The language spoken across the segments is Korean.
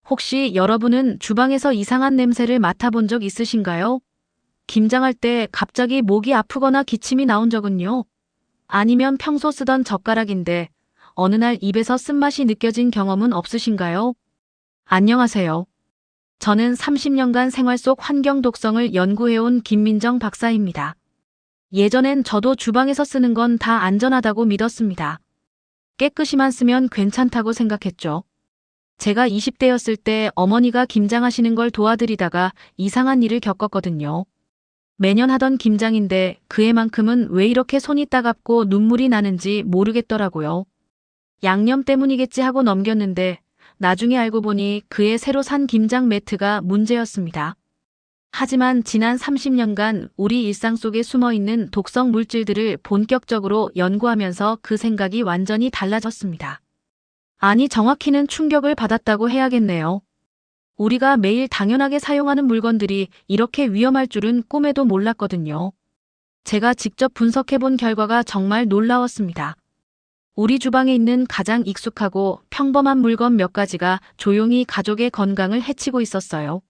혹시 여러분은 주방에서 이상한 냄새를 맡아본 적 있으신가요? 김장할 때 갑자기 목이 아프거나 기침이 나온 적은요? 아니면 평소 쓰던 젓가락인데 어느 날 입에서 쓴맛이 느껴진 경험은 없으신가요? 안녕하세요. 저는 30년간 생활 속 환경 독성을 연구해온 김민정 박사입니다. 예전엔 저도 주방에서 쓰는 건 다 안전하다고 믿었습니다. 깨끗이만 쓰면 괜찮다고 생각했죠. 제가 20대였을 때 어머니가 김장하시는 걸 도와드리다가 이상한 일을 겪었거든요. 매년 하던 김장인데 그 해만큼은 왜 이렇게 손이 따갑고 눈물이 나는지 모르겠더라고요. 양념 때문이겠지 하고 넘겼는데 나중에 알고 보니 그해 새로 산 김장 매트가 문제였습니다. 하지만 지난 30년간 우리 일상 속에 숨어있는 독성 물질들을 본격적으로 연구하면서 그 생각이 완전히 달라졌습니다. 아니, 정확히는 충격을 받았다고 해야겠네요. 우리가 매일 당연하게 사용하는 물건들이 이렇게 위험할 줄은 꿈에도 몰랐거든요. 제가 직접 분석해본 결과가 정말 놀라웠습니다. 우리 주방에 있는 가장 익숙하고 평범한 물건 몇 가지가 조용히 가족의 건강을 해치고 있었어요.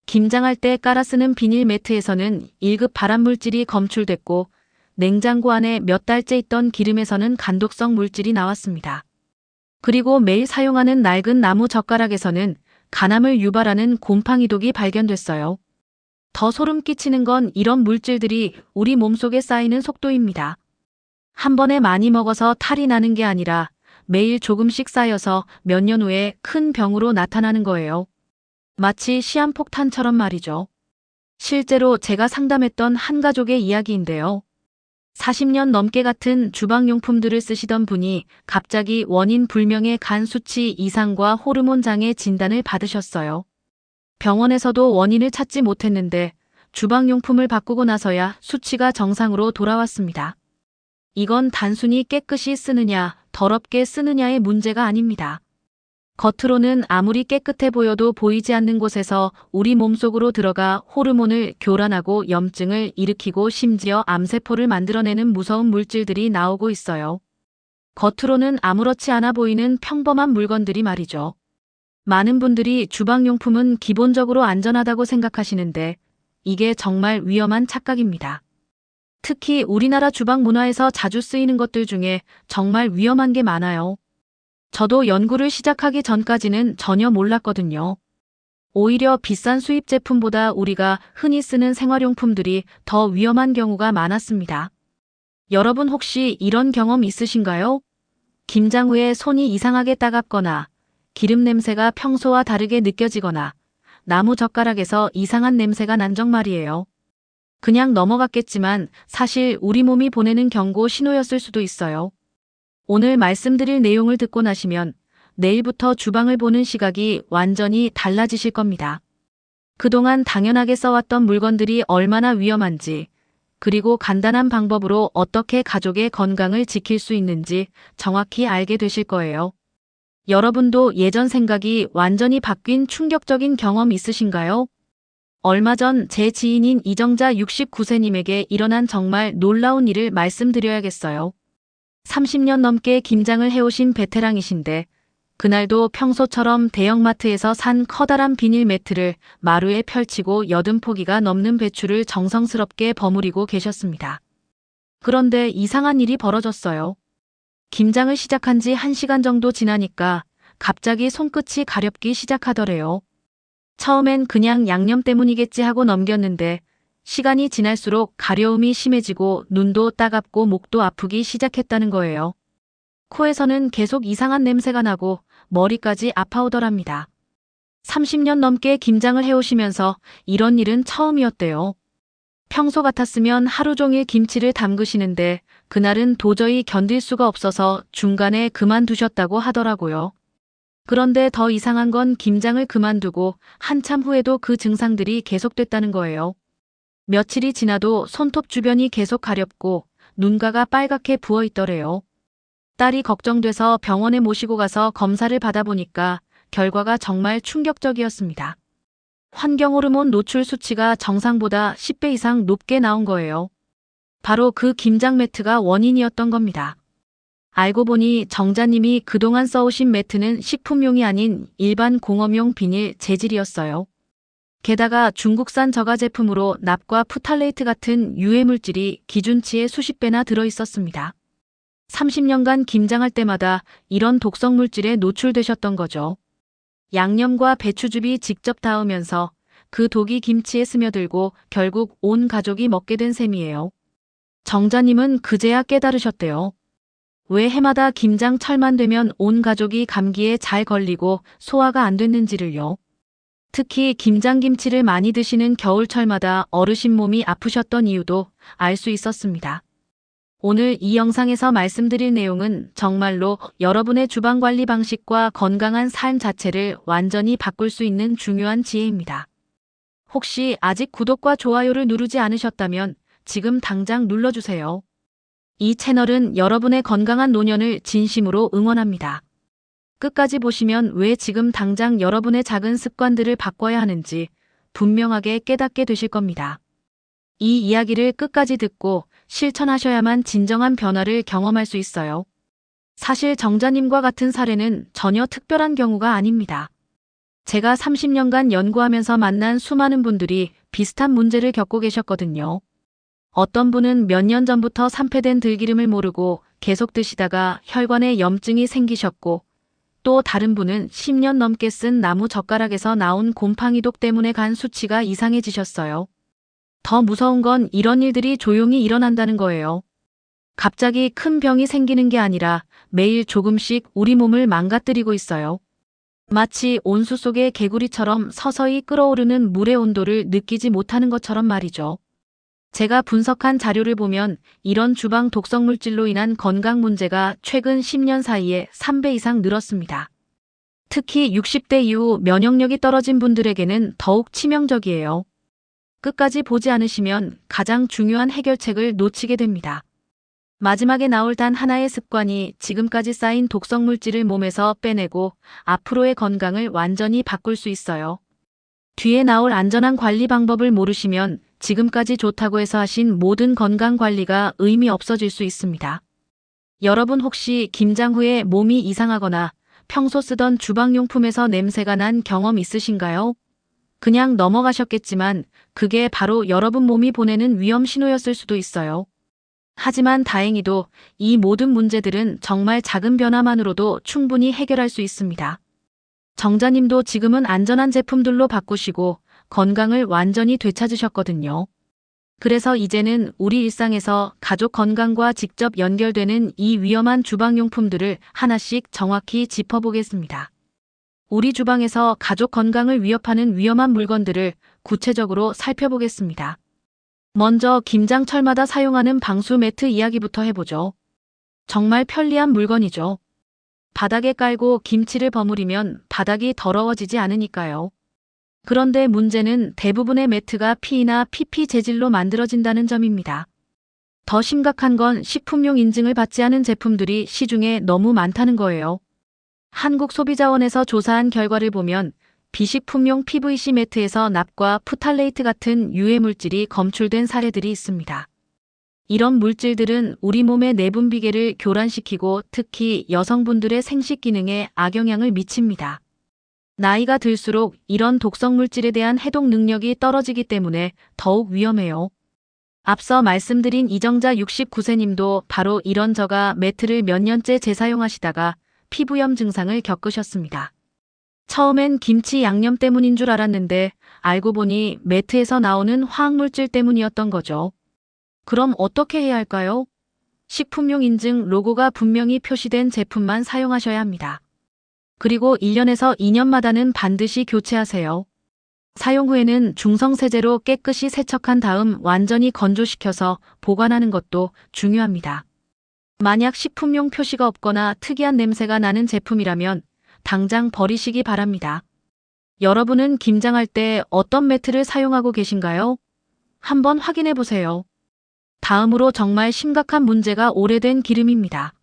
김장할 때 깔아 쓰는 비닐 매트에서는 1급 발암물질이 검출됐고 냉장고 안에 몇 달째 있던 기름에서는 간독성 물질이 나왔습니다. 그리고 매일 사용하는 낡은 나무 젓가락에서는 간암을 유발하는 곰팡이독이 발견됐어요. 더 소름 끼치는 건 이런 물질들이 우리 몸속에 쌓이는 속도입니다. 한 번에 많이 먹어서 탈이 나는 게 아니라 매일 조금씩 쌓여서 몇 년 후에 큰 병으로 나타나는 거예요. 마치 시한폭탄처럼 말이죠. 실제로 제가 상담했던 한 가족의 이야기인데요. 40년 넘게 같은 주방용품들을 쓰시던 분이 갑자기 원인 불명의 간 수치 이상과 호르몬 장애 진단을 받으셨어요. 병원에서도 원인을 찾지 못했는데 주방용품을 바꾸고 나서야 수치가 정상으로 돌아왔습니다. 이건 단순히 깨끗이 쓰느냐, 더럽게 쓰느냐의 문제가 아닙니다. 겉으로는 아무리 깨끗해 보여도 보이지 않는 곳에서 우리 몸속으로 들어가 호르몬을 교란하고 염증을 일으키고 심지어 암세포를 만들어내는 무서운 물질들이 나오고 있어요. 겉으로는 아무렇지 않아 보이는 평범한 물건들이 말이죠. 많은 분들이 주방용품은 기본적으로 안전하다고 생각하시는데 이게 정말 위험한 착각입니다. 특히 우리나라 주방 문화에서 자주 쓰이는 것들 중에 정말 위험한 게 많아요. 저도 연구를 시작하기 전까지는 전혀 몰랐거든요. 오히려 비싼 수입 제품보다 우리가 흔히 쓰는 생활용품들이 더 위험한 경우가 많았습니다. 여러분 혹시 이런 경험 있으신가요? 김장 후에 손이 이상하게 따갑거나 기름 냄새가 평소와 다르게 느껴지거나 나무 젓가락에서 이상한 냄새가 난 적 말이에요. 그냥 넘어갔겠지만 사실 우리 몸이 보내는 경고 신호였을 수도 있어요. 오늘 말씀드릴 내용을 듣고 나시면 내일부터 주방을 보는 시각이 완전히 달라지실 겁니다. 그동안 당연하게 써왔던 물건들이 얼마나 위험한지, 그리고 간단한 방법으로 어떻게 가족의 건강을 지킬 수 있는지 정확히 알게 되실 거예요. 여러분도 예전 생각이 완전히 바뀐 충격적인 경험 있으신가요? 얼마 전 제 지인인 이정자 69세님에게 일어난 정말 놀라운 일을 말씀드려야겠어요. 30년 넘게 김장을 해오신 베테랑이신데 그날도 평소처럼 대형마트에서 산 커다란 비닐 매트를 마루에 펼치고 80포기가 넘는 배추를 정성스럽게 버무리고 계셨습니다. 그런데 이상한 일이 벌어졌어요. 김장을 시작한 지 1시간 정도 지나니까 갑자기 손끝이 가렵기 시작하더래요. 처음엔 그냥 양념 때문이겠지 하고 넘겼는데 시간이 지날수록 가려움이 심해지고 눈도 따갑고 목도 아프기 시작했다는 거예요. 코에서는 계속 이상한 냄새가 나고 머리까지 아파오더랍니다. 30년 넘게 김장을 해오시면서 이런 일은 처음이었대요. 평소 같았으면 하루 종일 김치를 담그시는데 그날은 도저히 견딜 수가 없어서 중간에 그만두셨다고 하더라고요. 그런데 더 이상한 건 김장을 그만두고 한참 후에도 그 증상들이 계속됐다는 거예요. 며칠이 지나도 손톱 주변이 계속 가렵고 눈가가 빨갛게 부어있더래요. 딸이 걱정돼서 병원에 모시고 가서 검사를 받아보니까 결과가 정말 충격적이었습니다. 환경호르몬 노출 수치가 정상보다 10배 이상 높게 나온 거예요. 바로 그 김장 매트가 원인이었던 겁니다. 알고 보니 정자님이 그동안 써오신 매트는 식품용이 아닌 일반 공업용 비닐 재질이었어요. 게다가 중국산 저가 제품으로 납과 푸탈레이트 같은 유해 물질이 기준치의 수십 배나 들어 있었습니다. 30년간 김장할 때마다 이런 독성 물질에 노출되셨던 거죠. 양념과 배추즙이 직접 닿으면서 그 독이 김치에 스며들고 결국 온 가족이 먹게 된 셈이에요. 정자님은 그제야 깨달으셨대요. 왜 해마다 김장철만 되면 온 가족이 감기에 잘 걸리고 소화가 안 됐는지를요. 특히 김장김치를 많이 드시는 겨울철마다 어르신 몸이 아프셨던 이유도 알 수 있었습니다. 오늘 이 영상에서 말씀드릴 내용은 정말로 여러분의 주방관리 방식과 건강한 삶 자체를 완전히 바꿀 수 있는 중요한 지혜입니다. 혹시 아직 구독과 좋아요를 누르지 않으셨다면 지금 당장 눌러주세요. 이 채널은 여러분의 건강한 노년을 진심으로 응원합니다. 끝까지 보시면 왜 지금 당장 여러분의 작은 습관들을 바꿔야 하는지 분명하게 깨닫게 되실 겁니다. 이 이야기를 끝까지 듣고 실천하셔야만 진정한 변화를 경험할 수 있어요. 사실 정자님과 같은 사례는 전혀 특별한 경우가 아닙니다. 제가 30년간 연구하면서 만난 수많은 분들이 비슷한 문제를 겪고 계셨거든요. 어떤 분은 몇 년 전부터 산패된 들기름을 모르고 계속 드시다가 혈관에 염증이 생기셨고, 또 다른 분은 10년 넘게 쓴 나무 젓가락에서 나온 곰팡이독 때문에 간 수치가 이상해지셨어요. 더 무서운 건 이런 일들이 조용히 일어난다는 거예요. 갑자기 큰 병이 생기는 게 아니라 매일 조금씩 우리 몸을 망가뜨리고 있어요. 마치 온수 속의 개구리처럼 서서히 끓어오르는 물의 온도를 느끼지 못하는 것처럼 말이죠. 제가 분석한 자료를 보면 이런 주방 독성 물질로 인한 건강 문제가 최근 10년 사이에 3배 이상 늘었습니다. 특히 60대 이후 면역력이 떨어진 분들에게는 더욱 치명적이에요. 끝까지 보지 않으시면 가장 중요한 해결책을 놓치게 됩니다. 마지막에 나올 단 하나의 습관이 지금까지 쌓인 독성 물질을 몸에서 빼내고 앞으로의 건강을 완전히 바꿀 수 있어요. 뒤에 나올 안전한 관리 방법을 모르시면 지금까지 좋다고 해서 하신 모든 건강 관리가 의미 없어질 수 있습니다. 여러분 혹시 김장 후에 몸이 이상하거나 평소 쓰던 주방용품에서 냄새가 난 경험 있으신가요? 그냥 넘어가셨겠지만 그게 바로 여러분 몸이 보내는 위험 신호였을 수도 있어요. 하지만 다행히도 이 모든 문제들은 정말 작은 변화만으로도 충분히 해결할 수 있습니다. 정자님도 지금은 안전한 제품들로 바꾸시고 건강을 완전히 되찾으셨거든요. 그래서 이제는 우리 일상에서 가족 건강과 직접 연결되는 이 위험한 주방용품들을 하나씩 정확히 짚어보겠습니다. 우리 주방에서 가족 건강을 위협하는 위험한 물건들을 구체적으로 살펴보겠습니다. 먼저 김장철마다 사용하는 방수 매트 이야기부터 해보죠. 정말 편리한 물건이죠. 바닥에 깔고 김치를 버무리면 바닥이 더러워지지 않으니까요. 그런데 문제는 대부분의 매트가 PE나 PP 재질로 만들어진다는 점입니다. 더 심각한 건 식품용 인증을 받지 않은 제품들이 시중에 너무 많다는 거예요. 한국소비자원에서 조사한 결과를 보면 비식품용 PVC 매트에서 납과 푸탈레이트 같은 유해 물질이 검출된 사례들이 있습니다. 이런 물질들은 우리 몸의 내분 비계를 교란시키고 특히 여성분들의 생식 기능에 악영향을 미칩니다. 나이가 들수록 이런 독성 물질에 대한 해독 능력이 떨어지기 때문에 더욱 위험해요. 앞서 말씀드린 이정자 69세님도 바로 이런 저가 매트를 몇 년째 재사용하시다가 피부염 증상을 겪으셨습니다. 처음엔 김치 양념 때문인 줄 알았는데 알고 보니 매트에서 나오는 화학물질 때문이었던 거죠. 그럼 어떻게 해야 할까요? 식품용 인증 로고가 분명히 표시된 제품만 사용하셔야 합니다. 그리고 1년에서 2년마다는 반드시 교체하세요. 사용 후에는 중성세제로 깨끗이 세척한 다음 완전히 건조시켜서 보관하는 것도 중요합니다. 만약 식품용 표시가 없거나 특이한 냄새가 나는 제품이라면 당장 버리시기 바랍니다. 여러분은 김장할 때 어떤 매트를 사용하고 계신가요? 한번 확인해 보세요. 다음으로 정말 심각한 문제가 오래된 기름입니다.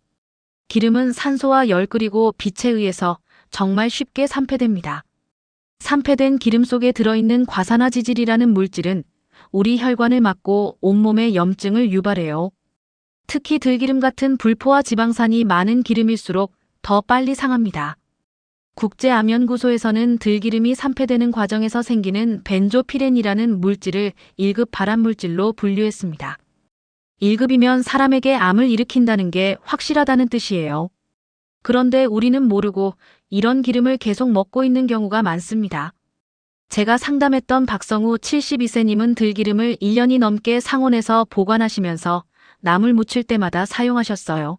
기름은 산소와 열 그리고 빛에 의해서 정말 쉽게 산패됩니다. 산패된 기름 속에 들어있는 과산화지질이라는 물질은 우리 혈관을 막고 온몸에 염증을 유발해요. 특히 들기름 같은 불포화 지방산이 많은 기름일수록 더 빨리 상합니다. 국제암연구소에서는 들기름이 산패되는 과정에서 생기는 벤조피렌이라는 물질을 1급 발암물질로 분류했습니다. 1급이면 사람에게 암을 일으킨다는 게 확실하다는 뜻이에요. 그런데 우리는 모르고 이런 기름을 계속 먹고 있는 경우가 많습니다. 제가 상담했던 박성우 72세님은 들기름을 1년이 넘게 상온에서 보관하시면서 나물 무칠 때마다 사용하셨어요.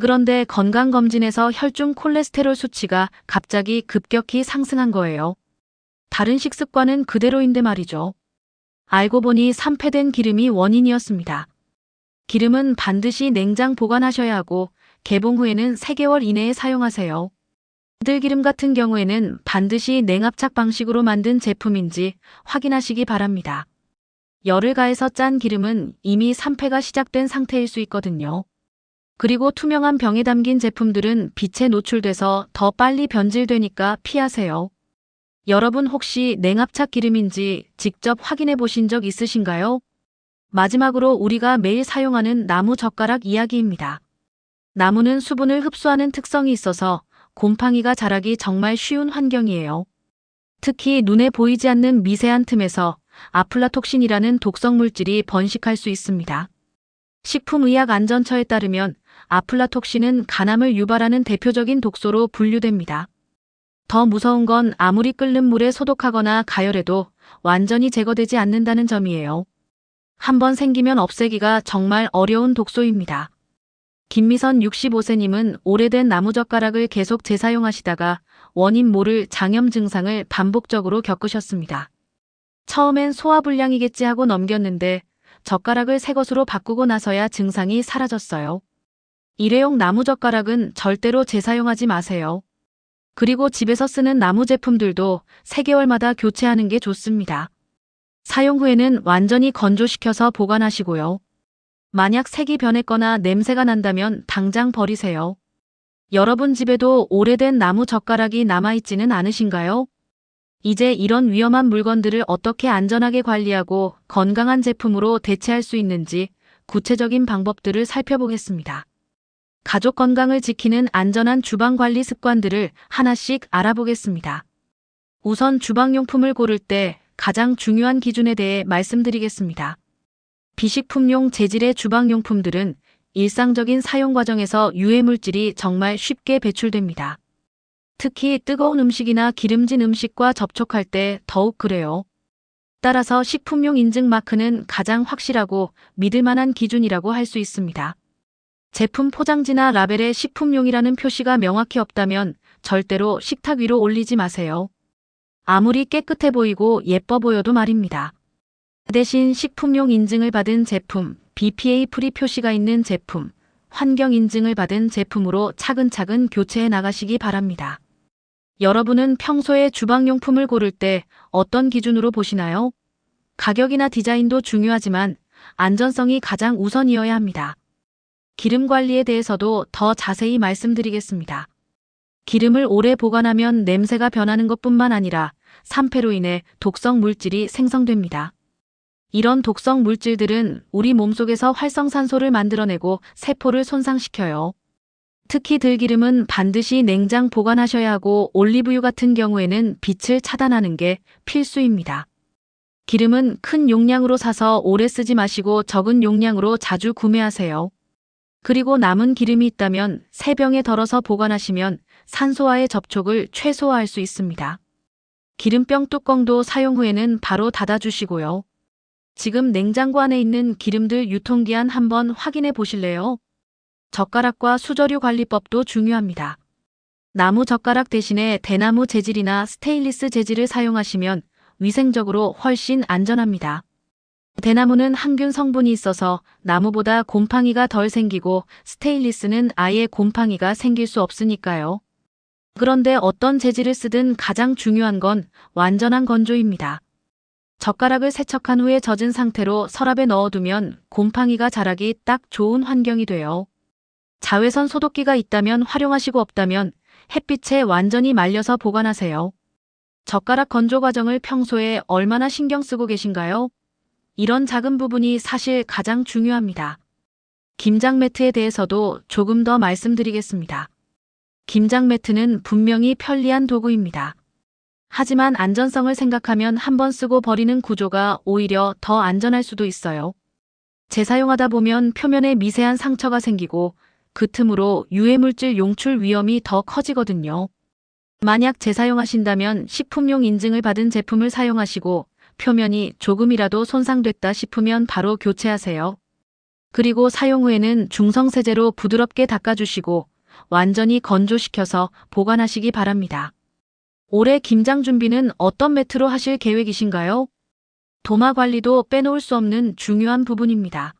그런데 건강검진에서 혈중 콜레스테롤 수치가 갑자기 급격히 상승한 거예요. 다른 식습관은 그대로인데 말이죠. 알고 보니 산패된 기름이 원인이었습니다. 기름은 반드시 냉장 보관하셔야 하고 개봉 후에는 3개월 이내에 사용하세요. 들기름 같은 경우에는 반드시 냉압착 방식으로 만든 제품인지 확인하시기 바랍니다. 열을 가해서 짠 기름은 이미 산패가 시작된 상태일 수 있거든요. 그리고 투명한 병에 담긴 제품들은 빛에 노출돼서 더 빨리 변질되니까 피하세요. 여러분 혹시 냉압착 기름인지 직접 확인해 보신 적 있으신가요? 마지막으로 우리가 매일 사용하는 나무 젓가락 이야기입니다. 나무는 수분을 흡수하는 특성이 있어서 곰팡이가 자라기 정말 쉬운 환경이에요. 특히 눈에 보이지 않는 미세한 틈에서 아플라톡신이라는 독성 물질이 번식할 수 있습니다. 식품의약안전처에 따르면 아플라톡신은 간암을 유발하는 대표적인 독소로 분류됩니다. 더 무서운 건 아무리 끓는 물에 소독하거나 가열해도 완전히 제거되지 않는다는 점이에요. 한번 생기면 없애기가 정말 어려운 독소입니다. 김미선 65세님은 오래된 나무젓가락을 계속 재사용하시다가 원인 모를 장염 증상을 반복적으로 겪으셨습니다. 처음엔 소화불량이겠지 하고 넘겼는데 젓가락을 새 것으로 바꾸고 나서야 증상이 사라졌어요. 일회용 나무젓가락은 절대로 재사용하지 마세요. 그리고 집에서 쓰는 나무 제품들도 3개월마다 교체하는 게 좋습니다. 사용 후에는 완전히 건조시켜서 보관하시고요. 만약 색이 변했거나 냄새가 난다면 당장 버리세요. 여러분 집에도 오래된 나무 젓가락이 남아있지는 않으신가요? 이제 이런 위험한 물건들을 어떻게 안전하게 관리하고 건강한 제품으로 대체할 수 있는지 구체적인 방법들을 살펴보겠습니다. 가족 건강을 지키는 안전한 주방 관리 습관들을 하나씩 알아보겠습니다. 우선 주방용품을 고를 때 가장 중요한 기준에 대해 말씀드리겠습니다. 비식품용 재질의 주방용품들은 일상적인 사용 과정에서 유해물질이 정말 쉽게 배출됩니다. 특히 뜨거운 음식이나 기름진 음식과 접촉할 때 더욱 그래요. 따라서 식품용 인증 마크는 가장 확실하고 믿을 만한 기준이라고 할 수 있습니다. 제품 포장지나 라벨에 식품용이라는 표시가 명확히 없다면 절대로 식탁 위로 올리지 마세요. 아무리 깨끗해 보이고 예뻐 보여도 말입니다. 대신 식품용 인증을 받은 제품, BPA 프리 표시가 있는 제품, 환경 인증을 받은 제품으로 차근차근 교체해 나가시기 바랍니다. 여러분은 평소에 주방용품을 고를 때 어떤 기준으로 보시나요? 가격이나 디자인도 중요하지만 안전성이 가장 우선이어야 합니다. 기름 관리에 대해서도 더 자세히 말씀드리겠습니다. 기름을 오래 보관하면 냄새가 변하는 것뿐만 아니라 산패로 인해 독성 물질이 생성됩니다. 이런 독성 물질들은 우리 몸속에서 활성산소를 만들어내고 세포를 손상시켜요. 특히 들기름은 반드시 냉장 보관하셔야 하고 올리브유 같은 경우에는 빛을 차단하는 게 필수입니다. 기름은 큰 용량으로 사서 오래 쓰지 마시고 적은 용량으로 자주 구매하세요. 그리고 남은 기름이 있다면 새 병에 덜어서 보관하시면 산소와의 접촉을 최소화할 수 있습니다. 기름병 뚜껑도 사용 후에는 바로 닫아주시고요. 지금 냉장고 안에 있는 기름들 유통기한 한번 확인해 보실래요? 젓가락과 수저류 관리법도 중요합니다. 나무 젓가락 대신에 대나무 재질이나 스테인리스 재질을 사용하시면 위생적으로 훨씬 안전합니다. 대나무는 항균 성분이 있어서 나무보다 곰팡이가 덜 생기고 스테인리스는 아예 곰팡이가 생길 수 없으니까요. 그런데 어떤 재질을 쓰든 가장 중요한 건 완전한 건조입니다. 젓가락을 세척한 후에 젖은 상태로 서랍에 넣어두면 곰팡이가 자라기 딱 좋은 환경이 돼요. 자외선 소독기가 있다면 활용하시고 없다면 햇빛에 완전히 말려서 보관하세요. 젓가락 건조 과정을 평소에 얼마나 신경 쓰고 계신가요? 이런 작은 부분이 사실 가장 중요합니다. 김장 매트에 대해서도 조금 더 말씀드리겠습니다. 김장 매트는 분명히 편리한 도구입니다. 하지만 안전성을 생각하면 한번 쓰고 버리는 구조가 오히려 더 안전할 수도 있어요. 재사용하다 보면 표면에 미세한 상처가 생기고 그 틈으로 유해물질 용출 위험이 더 커지거든요. 만약 재사용하신다면 식품용 인증을 받은 제품을 사용하시고 표면이 조금이라도 손상됐다 싶으면 바로 교체하세요. 그리고 사용 후에는 중성세제로 부드럽게 닦아주시고 완전히 건조시켜서 보관하시기 바랍니다. 올해 김장 준비는 어떤 매트로 하실 계획이신가요? 도마 관리도 빼놓을 수 없는 중요한 부분입니다.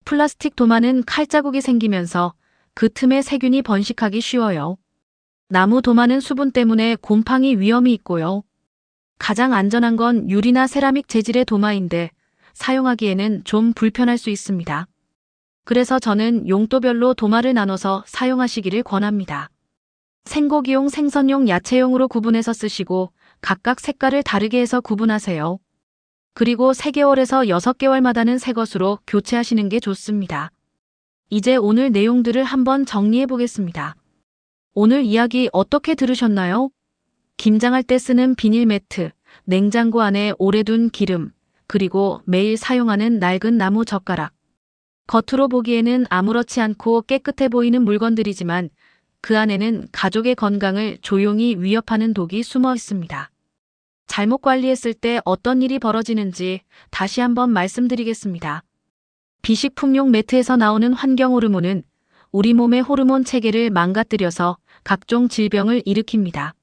플라스틱 도마는 칼자국이 생기면서 그 틈에 세균이 번식하기 쉬워요. 나무 도마는 수분 때문에 곰팡이 위험이 있고요. 가장 안전한 건 유리나 세라믹 재질의 도마인데 사용하기에는 좀 불편할 수 있습니다. 그래서 저는 용도별로 도마를 나눠서 사용하시기를 권합니다. 생고기용, 생선용, 야채용으로 구분해서 쓰시고 각각 색깔을 다르게 해서 구분하세요. 그리고 3개월에서 6개월마다는 새 것으로 교체하시는 게 좋습니다. 이제 오늘 내용들을 한번 정리해 보겠습니다. 오늘 이야기 어떻게 들으셨나요? 김장할 때 쓰는 비닐 매트, 냉장고 안에 오래 둔 기름, 그리고 매일 사용하는 낡은 나무 젓가락. 겉으로 보기에는 아무렇지 않고 깨끗해 보이는 물건들이지만 그 안에는 가족의 건강을 조용히 위협하는 독이 숨어 있습니다. 잘못 관리했을 때 어떤 일이 벌어지는지 다시 한번 말씀드리겠습니다. 비식품용 매트에서 나오는 환경 호르몬은 우리 몸의 호르몬 체계를 망가뜨려서 각종 질병을 일으킵니다.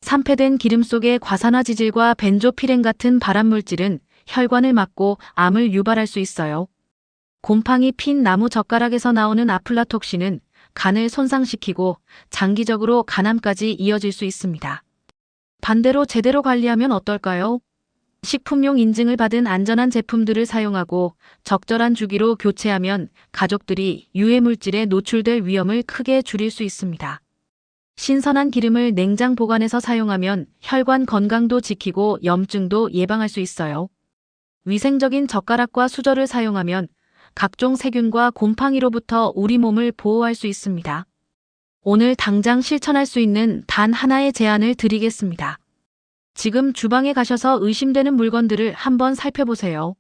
산패된 기름 속의 과산화지질과 벤조피렌 같은 발암물질은 혈관을 막고 암을 유발할 수 있어요. 곰팡이 핀 나무 젓가락에서 나오는 아플라톡신은 간을 손상시키고 장기적으로 간암까지 이어질 수 있습니다. 반대로 제대로 관리하면 어떨까요? 식품용 인증을 받은 안전한 제품들을 사용하고 적절한 주기로 교체하면 가족들이 유해물질에 노출될 위험을 크게 줄일 수 있습니다. 신선한 기름을 냉장 보관해서 사용하면 혈관 건강도 지키고 염증도 예방할 수 있어요. 위생적인 젓가락과 수저를 사용하면 각종 세균과 곰팡이로부터 우리 몸을 보호할 수 있습니다. 오늘 당장 실천할 수 있는 단 하나의 제안을 드리겠습니다. 지금 주방에 가셔서 의심되는 물건들을 한번 살펴보세요.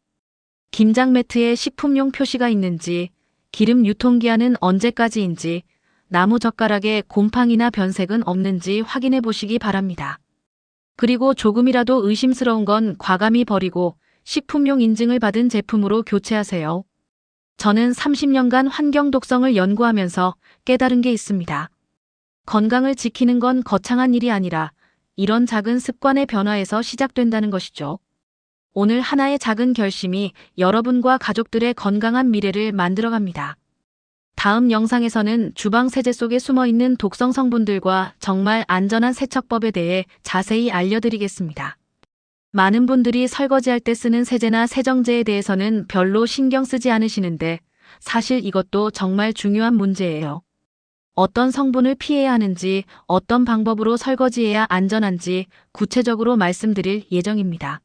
김장 매트에 식품용 표시가 있는지, 기름 유통기한은 언제까지인지, 나무 젓가락에 곰팡이나 변색은 없는지 확인해 보시기 바랍니다. 그리고 조금이라도 의심스러운 건 과감히 버리고 식품용 인증을 받은 제품으로 교체하세요. 저는 30년간 환경 독성을 연구하면서 깨달은 게 있습니다. 건강을 지키는 건 거창한 일이 아니라 이런 작은 습관의 변화에서 시작된다는 것이죠. 오늘 하나의 작은 결심이 여러분과 가족들의 건강한 미래를 만들어갑니다. 다음 영상에서는 주방 세제 속에 숨어있는 독성 성분들과 정말 안전한 세척법에 대해 자세히 알려드리겠습니다. 많은 분들이 설거지할 때 쓰는 세제나 세정제에 대해서는 별로 신경 쓰지 않으시는데 사실 이것도 정말 중요한 문제예요. 어떤 성분을 피해야 하는지, 어떤 방법으로 설거지해야 안전한지 구체적으로 말씀드릴 예정입니다.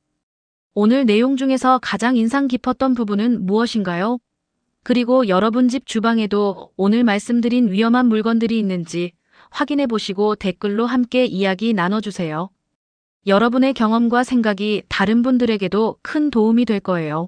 오늘 내용 중에서 가장 인상 깊었던 부분은 무엇인가요? 그리고 여러분 집 주방에도 오늘 말씀드린 위험한 물건들이 있는지 확인해 보시고 댓글로 함께 이야기 나눠주세요. 여러분의 경험과 생각이 다른 분들에게도 큰 도움이 될 거예요.